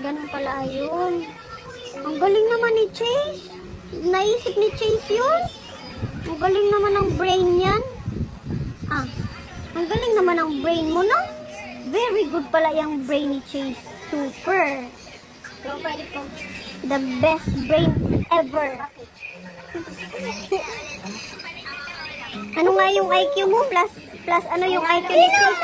ganun pala ayun. Ang galing naman ni Chase. Naisip ni Chase yun. Ang galing naman ng brain yan. Ang galing naman ng brain mo, no? Very good pala yung brain ni Chase. Super. The best brain ever. Ano nga yung IQ mo? Plus ano yung IQ ni Chase?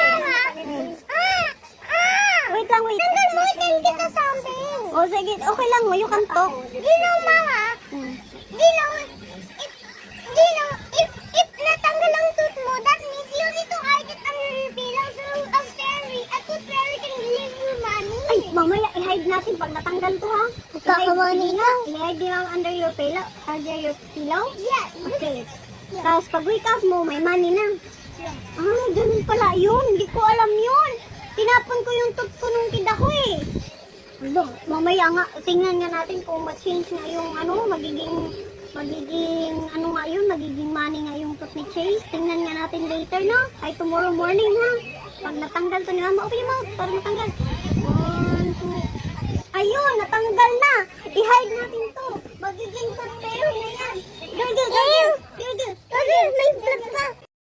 Wait lang, wait. Tanggal mo, tell kita something. Oh, sige. Okay lang mo. You can talk. You know, Mama, if natanggal ang tooth mo, that means you need to hide it under your pillow so a tooth fairy can give you money. Ay, mamaya i-hide natin pag natanggal to, ha? Magkakamani na. I-hide din lang under your pillow? Under your pillow? Yeah. Okay. Tapos pag wake up mo, may money na. Ganun pala yun. Hindi ko alam yun. Tinapon ko yung tooth ko nung kid ako eh. Mamaya nga, tingnan nga natin kung ma-change na yung magiging money nga yung tooth ni Chase. Tingnan nga natin later, no? Ay, tomorrow morning, ha? Pag natanggal to ni Mama, open your mouth para matanggal. 1, 2. Ayun, natanggal na. I-hide natin to. Magiging tooth fairy na yan. Gargle. May